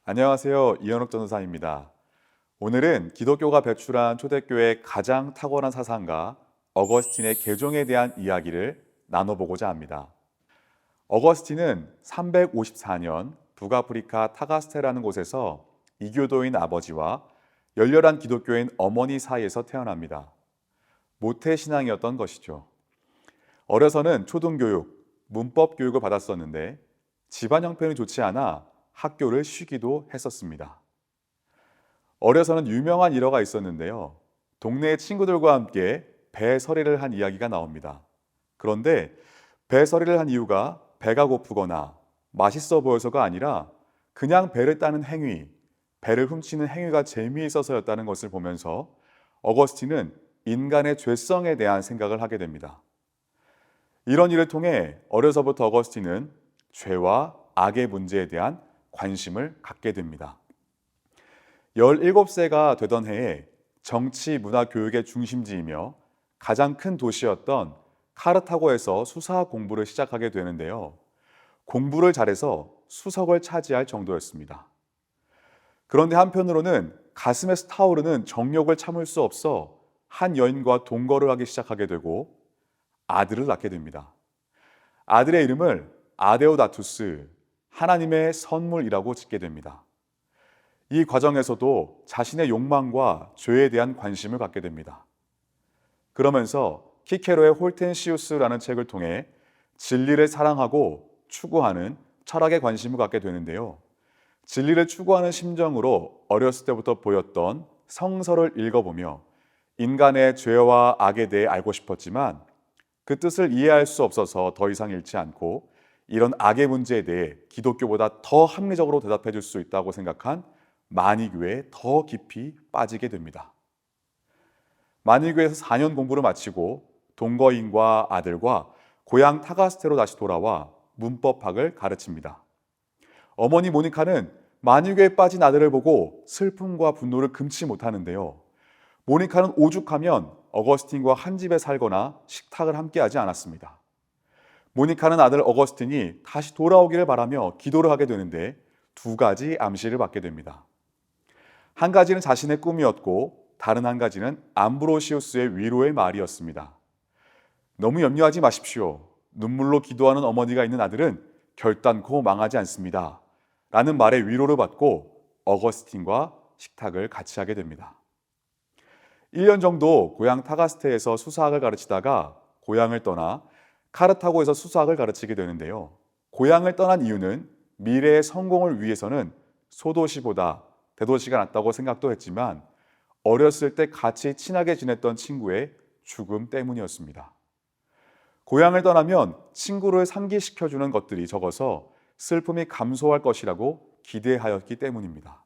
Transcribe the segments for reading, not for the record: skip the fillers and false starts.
안녕하세요. 이현욱 전도사입니다. 오늘은 기독교가 배출한 초대교회의 가장 탁월한 사상가 어거스틴의 개종에 대한 이야기를 나눠보고자 합니다. 어거스틴은 354년 북아프리카 타가스테라는 곳에서 이교도인 아버지와 열렬한 기독교인 어머니 사이에서 태어납니다. 모태신앙이었던 것이죠. 어려서는 초등교육, 문법 교육을 받았었는데 집안 형편이 좋지 않아 학교를 쉬기도 했었습니다. 어려서는 유명한 일화가 있었는데요. 동네 친구들과 함께 배설이를 한 이야기가 나옵니다. 그런데 배설이를 한 이유가 배가 고프거나 맛있어 보여서가 아니라 그냥 배를 따는 행위, 배를 훔치는 행위가 재미있어서였다는 것을 보면서 어거스틴은 인간의 죄성에 대한 생각을 하게 됩니다. 이런 일을 통해 어려서부터 어거스틴은 죄와 악의 문제에 대한 관심을 갖게 됩니다. 17세가 되던 해에 정치, 문화, 교육의 중심지이며 가장 큰 도시였던 카르타고에서 수사 공부를 시작하게 되는데요. 공부를 잘해서 수석을 차지할 정도였습니다. 그런데 한편으로는 가슴에서 타오르는 정욕을 참을 수 없어 한 여인과 동거를 하기 시작하게 되고 아들을 낳게 됩니다. 아들의 이름을 아데오다투스, 하나님의 선물이라고 짓게 됩니다. 이 과정에서도 자신의 욕망과 죄에 대한 관심을 갖게 됩니다. 그러면서 키케로의 홀텐시우스라는 책을 통해 진리를 사랑하고 추구하는 철학에 관심을 갖게 되는데요. 진리를 추구하는 심정으로 어렸을 때부터 보였던 성서를 읽어보며 인간의 죄와 악에 대해 알고 싶었지만 그 뜻을 이해할 수 없어서 더 이상 읽지 않고 이런 악의 문제에 대해 기독교보다 더 합리적으로 대답해 줄 수 있다고 생각한 만이교에 더 깊이 빠지게 됩니다. 만이교에서 4년 공부를 마치고 동거인과 아들과 고향 타가스테로 다시 돌아와 문법학을 가르칩니다. 어머니 모니카는 만이교에 빠진 아들을 보고 슬픔과 분노를 금치 못하는데요. 모니카는 오죽하면 어거스틴과 한 집에 살거나 식탁을 함께하지 않았습니다. 모니카는 아들 어거스틴이 다시 돌아오기를 바라며 기도를 하게 되는데 두 가지 암시를 받게 됩니다. 한 가지는 자신의 꿈이었고 다른 한 가지는 암브로시우스의 위로의 말이었습니다. 너무 염려하지 마십시오. 눈물로 기도하는 어머니가 있는 아들은 결단코 망하지 않습니다. 라는 말의 위로를 받고 어거스틴과 식탁을 같이 하게 됩니다. 1년 정도 고향 타가스테에서 수사학을 가르치다가 고향을 떠나 카르타고에서 수사학을 가르치게 되는데요. 고향을 떠난 이유는 미래의 성공을 위해서는 소도시보다 대도시가 낫다고 생각도 했지만 어렸을 때 같이 친하게 지냈던 친구의 죽음 때문이었습니다. 고향을 떠나면 친구를 상기시켜주는 것들이 적어서 슬픔이 감소할 것이라고 기대하였기 때문입니다.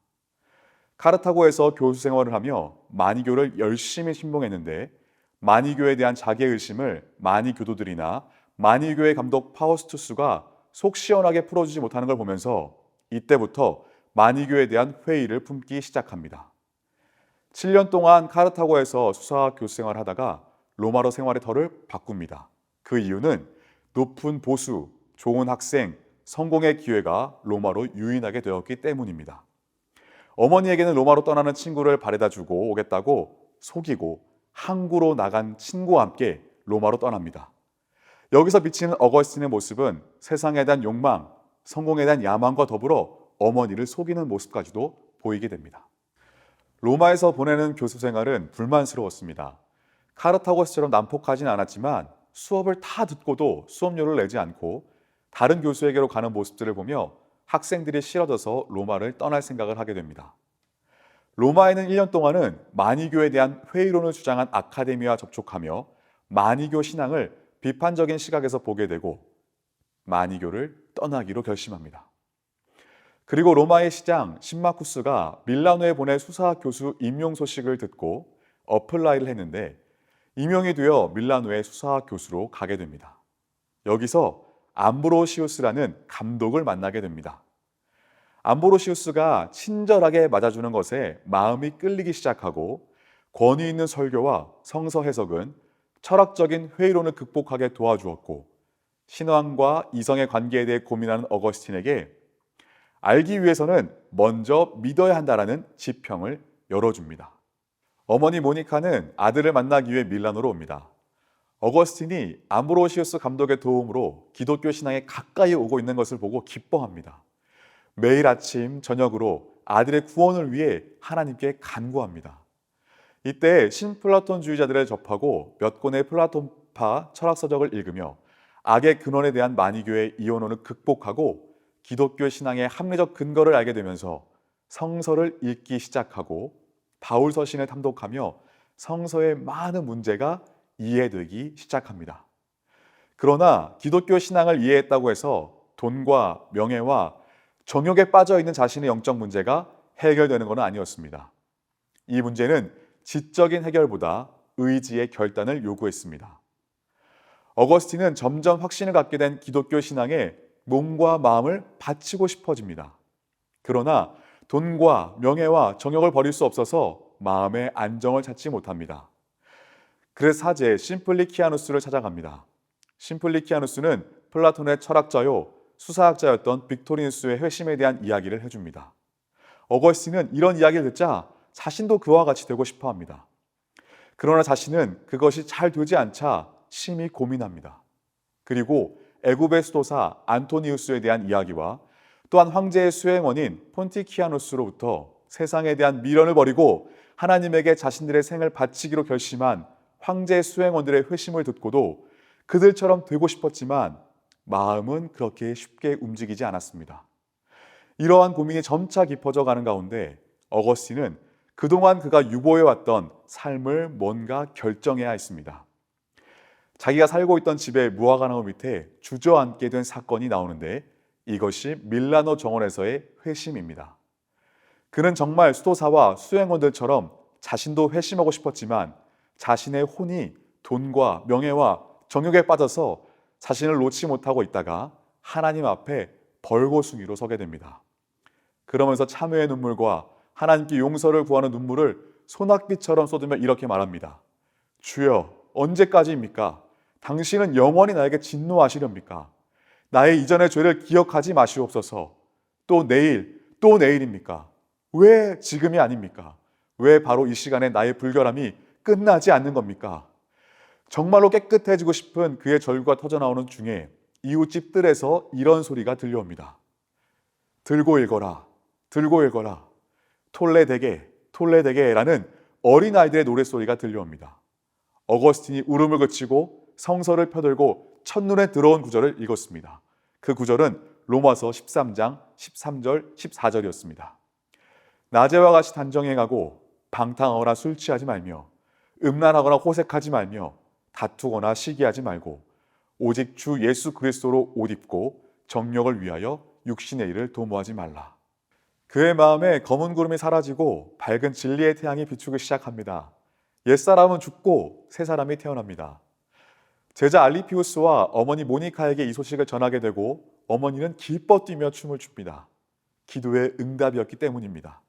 카르타고에서 교수 생활을 하며 만이교를 열심히 신봉했는데 만이교에 대한 자기의심을 만이교도들이나 만이교의 감독 파우스투스가 속 시원하게 풀어주지 못하는 걸 보면서 이때부터 만이교에 대한 회의를 품기 시작합니다. 7년 동안 카르타고에서 수사학 교수 생활을 하다가 로마로 생활의 터를 바꿉니다. 그 이유는 높은 보수, 좋은 학생, 성공의 기회가 로마로 유인하게 되었기 때문입니다. 어머니에게는 로마로 떠나는 친구를 바래다 주고 오겠다고 속이고 항구로 나간 친구와 함께 로마로 떠납니다. 여기서 비치는 어거스틴의 모습은 세상에 대한 욕망, 성공에 대한 야망과 더불어 어머니를 속이는 모습까지도 보이게 됩니다. 로마에서 보내는 교수 생활은 불만스러웠습니다. 카르타고스처럼 난폭하진 않았지만 수업을 다 듣고도 수업료를 내지 않고 다른 교수에게로 가는 모습들을 보며 학생들이 싫어져서 로마를 떠날 생각을 하게 됩니다. 로마에는 1년 동안은 만이교에 대한 회의론을 주장한 아카데미와 접촉하며 만이교 신앙을 비판적인 시각에서 보게 되고 만이교를 떠나기로 결심합니다. 그리고 로마의 시장 신마쿠스가 밀라노에 보낼 수사학 교수 임용 소식을 듣고 어플라이를 했는데 임용이 되어 밀라노의 수사학 교수로 가게 됩니다. 여기서 암브로시우스라는 감독을 만나게 됩니다. 암브로시우스가 친절하게 맞아주는 것에 마음이 끌리기 시작하고 권위 있는 설교와 성서 해석은 철학적인 회의론을 극복하게 도와주었고 신앙과 이성의 관계에 대해 고민하는 어거스틴에게 알기 위해서는 먼저 믿어야 한다라는 지평을 열어줍니다. 어머니 모니카는 아들을 만나기 위해 밀라노로 옵니다. 어거스틴이 암브로시우스 감독의 도움으로 기독교 신앙에 가까이 오고 있는 것을 보고 기뻐합니다. 매일 아침 저녁으로 아들의 구원을 위해 하나님께 간구합니다. 이때 신플라톤주의자들을 접하고 몇 권의 플라톤파 철학서적을 읽으며 악의 근원에 대한 마니교의 이원론을 극복하고 기독교 신앙의 합리적 근거를 알게 되면서 성서를 읽기 시작하고 바울 서신을 탐독하며 성서의 많은 문제가 이해되기 시작합니다. 그러나 기독교 신앙을 이해했다고 해서 돈과 명예와 정욕에 빠져 있는 자신의 영적 문제가 해결되는 것은 아니었습니다. 이 문제는 지적인 해결보다 의지의 결단을 요구했습니다. 어거스틴은 점점 확신을 갖게 된 기독교 신앙에 몸과 마음을 바치고 싶어집니다. 그러나 돈과 명예와 정욕을 버릴 수 없어서 마음의 안정을 찾지 못합니다. 그래서 사제 심플리키아누스를 찾아갑니다. 심플리키아누스는 플라톤의 철학자요 수사학자였던 빅토리누스의 회심에 대한 이야기를 해줍니다. 어거스틴은 이런 이야기를 듣자 자신도 그와 같이 되고 싶어 합니다. 그러나 자신은 그것이 잘 되지 않자 심히 고민합니다. 그리고 애굽의 수도사 안토니우스에 대한 이야기와 또한 황제의 수행원인 폰티키아누스로부터 세상에 대한 미련을 버리고 하나님에게 자신들의 생을 바치기로 결심한 황제 수행원들의 회심을 듣고도 그들처럼 되고 싶었지만 마음은 그렇게 쉽게 움직이지 않았습니다. 이러한 고민이 점차 깊어져 가는 가운데 어거스틴은 그동안 그가 유보해왔던 삶을 뭔가 결정해야 했습니다. 자기가 살고 있던 집의 무화과나무 밑에 주저앉게 된 사건이 나오는데 이것이 밀라노 정원에서의 회심입니다. 그는 정말 수도사와 수행원들처럼 자신도 회심하고 싶었지만 자신의 혼이 돈과 명예와 정욕에 빠져서 자신을 놓지 못하고 있다가 하나님 앞에 벌거숭이로 서게 됩니다. 그러면서 참회의 눈물과 하나님께 용서를 구하는 눈물을 소낙비처럼 쏟으며 이렇게 말합니다. 주여, 언제까지입니까? 당신은 영원히 나에게 진노하시렵니까? 나의 이전의 죄를 기억하지 마시옵소서. 또 내일, 또 내일입니까? 왜 지금이 아닙니까? 왜 바로 이 시간에 나의 불결함이 끝나지 않는 겁니까? 정말로 깨끗해지고 싶은 그의 절규가 터져나오는 중에 이웃집 뜰에서 이런 소리가 들려옵니다. 들고 읽어라, 들고 읽어라. 톨레데게, 톨레데게라는 어린아이들의 노랫소리가 들려옵니다. 어거스틴이 울음을 그치고 성서를 펴들고 첫눈에 들어온 구절을 읽었습니다. 그 구절은 로마서 13장 13절 14절이었습니다. 낮에와 같이 단정히 행하고 방탕하거나 술 취하지 말며 음란하거나 호색하지 말며 다투거나 시기하지 말고 오직 주 예수 그리스도로 옷 입고 정욕을 위하여 육신의 일을 도모하지 말라. 그의 마음에 검은 구름이 사라지고 밝은 진리의 태양이 비추기 시작합니다. 옛사람은 죽고 새 사람이 태어납니다. 제자 알리피우스와 어머니 모니카에게 이 소식을 전하게 되고 어머니는 기뻐 뛰며 춤을 춥니다. 기도의 응답이었기 때문입니다.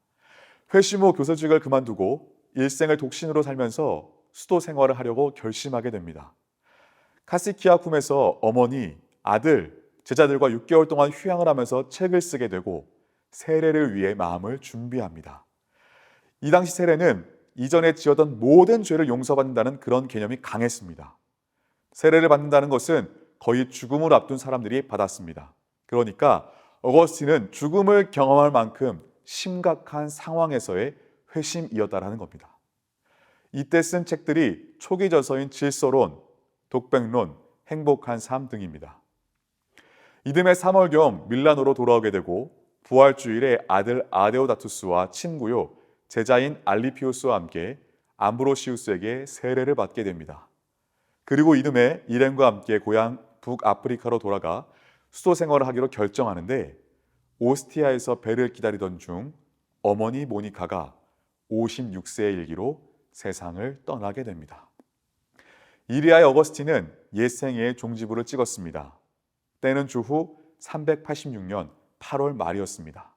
회심 후 교사직을 그만두고 일생을 독신으로 살면서 수도 생활을 하려고 결심하게 됩니다. 카시키아쿰에서 어머니, 아들, 제자들과 6개월 동안 휴양을 하면서 책을 쓰게 되고 세례를 위해 마음을 준비합니다. 이 당시 세례는 이전에 지었던 모든 죄를 용서받는다는 그런 개념이 강했습니다. 세례를 받는다는 것은 거의 죽음을 앞둔 사람들이 받았습니다. 그러니까 어거스틴은 죽음을 경험할 만큼 심각한 상황에서의 회심이었다라는 겁니다. 이때 쓴 책들이 초기 저서인 질서론, 독백론, 행복한 삶 등입니다. 이듬해 3월경 밀라노로 돌아오게 되고 부활주일에 아들 아데오다투스와 친구요 제자인 알리피우스와 함께 암브로시우스에게 세례를 받게 됩니다. 그리고 이듬해 일행과 함께 고향 북아프리카로 돌아가 수도 생활을 하기로 결정하는데 오스티아에서 배를 기다리던 중 어머니 모니카가 56세의 일기로 세상을 떠나게 됩니다. 이리하여 어거스틴은 옛생애의 종지부를 찍었습니다. 때는 주후 386년 8월 말이었습니다.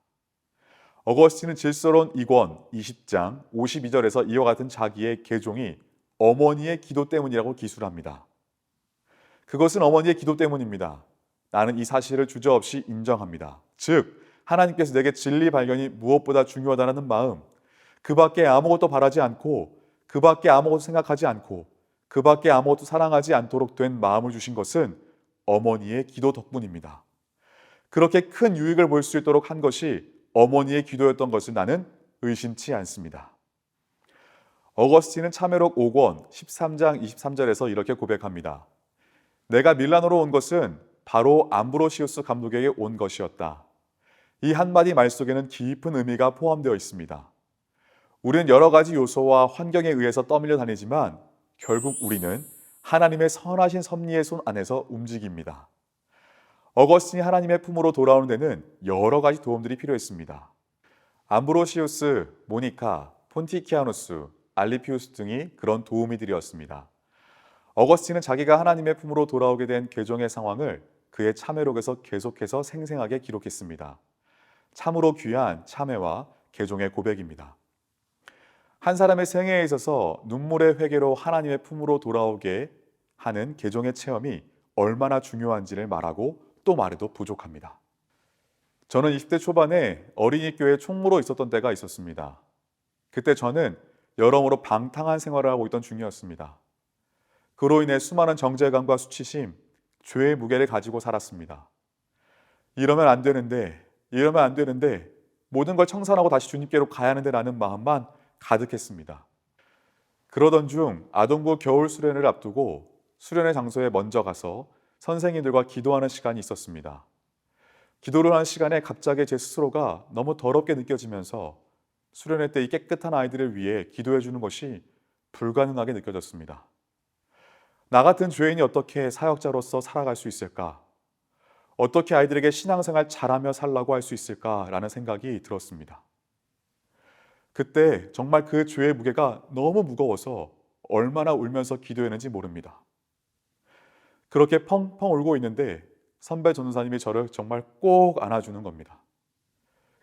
어거스틴은 질서론 2권 20장 52절에서 이와 같은 자기의 개종이 어머니의 기도 때문이라고 기술합니다. 그것은 어머니의 기도 때문입니다. 나는 이 사실을 주저없이 인정합니다. 즉, 하나님께서 내게 진리 발견이 무엇보다 중요하다는 마음, 그 밖에 아무것도 바라지 않고, 그 밖에 아무것도 생각하지 않고, 그 밖에 아무것도 사랑하지 않도록 된 마음을 주신 것은 어머니의 기도 덕분입니다. 그렇게 큰 유익을 볼 수 있도록 한 것이 어머니의 기도였던 것을 나는 의심치 않습니다. 어거스틴은 참회록 5권 13장 23절에서 이렇게 고백합니다. 내가 밀라노로 온 것은 바로 암브로시우스 감독에게 온 것이었다. 이 한마디 말 속에는 깊은 의미가 포함되어 있습니다. 우리는 여러 가지 요소와 환경에 의해서 떠밀려 다니지만 결국 우리는 하나님의 선하신 섭리의 손 안에서 움직입니다. 어거스틴이 하나님의 품으로 돌아오는 데는 여러 가지 도움들이 필요했습니다. 암브로시우스, 모니카, 폰티키아누스, 알리피우스 등이 그런 도우미들이었습니다. 어거스틴은 자기가 하나님의 품으로 돌아오게 된 개종의 상황을 그의 참회록에서 계속해서 생생하게 기록했습니다. 참으로 귀한 참회와 개종의 고백입니다. 한 사람의 생애에 있어서 눈물의 회개로 하나님의 품으로 돌아오게 하는 개종의 체험이 얼마나 중요한지를 말하고 또 말해도 부족합니다. 저는 20대 초반에 어린이 교회 총무로 있었던 때가 있었습니다. 그때 저는 여러모로 방탕한 생활을 하고 있던 중이었습니다. 그로 인해 수많은 정죄감과 수치심, 죄의 무게를 가지고 살았습니다. 이러면 안 되는데, 모든 걸 청산하고 다시 주님께로 가야 하는데 라는 마음만 가득했습니다. 그러던 중 아동부 겨울 수련을 앞두고 수련의 장소에 먼저 가서 선생님들과 기도하는 시간이 있었습니다. 기도를 하는 시간에 갑자기 제 스스로가 너무 더럽게 느껴지면서 수련회 때 이 깨끗한 아이들을 위해 기도해 주는 것이 불가능하게 느껴졌습니다. 나 같은 죄인이 어떻게 사역자로서 살아갈 수 있을까? 어떻게 아이들에게 신앙생활 잘하며 살라고 할 수 있을까라는 생각이 들었습니다. 그때 정말 그 죄의 무게가 너무 무거워서 얼마나 울면서 기도했는지 모릅니다. 그렇게 펑펑 울고 있는데 선배 전도사님이 저를 정말 꼭 안아주는 겁니다.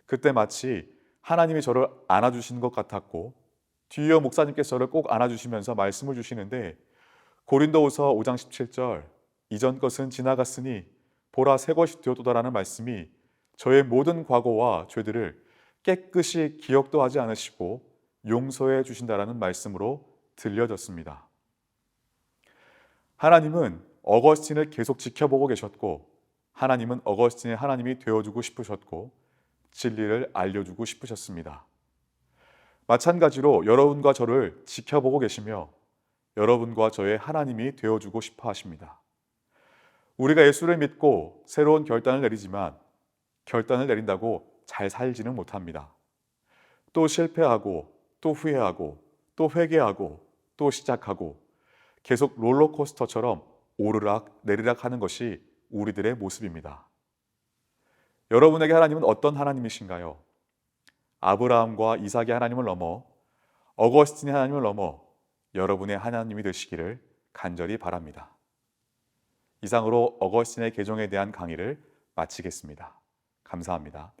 그때 마치 하나님이 저를 안아주시는 것 같았고 뒤이어 목사님께서 저를 꼭 안아주시면서 말씀을 주시는데 고린도후서 5장 17절 이전 것은 지나갔으니 보라 새 것이 되었도다라는 말씀이 저의 모든 과거와 죄들을 깨끗이 기억도 하지 않으시고 용서해 주신다라는 말씀으로 들려졌습니다. 하나님은 어거스틴을 계속 지켜보고 계셨고 하나님은 어거스틴의 하나님이 되어주고 싶으셨고 진리를 알려주고 싶으셨습니다. 마찬가지로 여러분과 저를 지켜보고 계시며 여러분과 저의 하나님이 되어주고 싶어 하십니다. 우리가 예수를 믿고 새로운 결단을 내리지만 결단을 내린다고 잘 살지는 못합니다. 또 실패하고 또 후회하고 또 회개하고 또 시작하고 계속 롤러코스터처럼 오르락 내리락 하는 것이 우리들의 모습입니다. 여러분에게 하나님은 어떤 하나님이신가요? 아브라함과 이삭의 하나님을 넘어 어거스틴의 하나님을 넘어 여러분의 하나님이 되시기를 간절히 바랍니다. 이상으로 어거스틴의 개종에 대한 강의를 마치겠습니다. 감사합니다.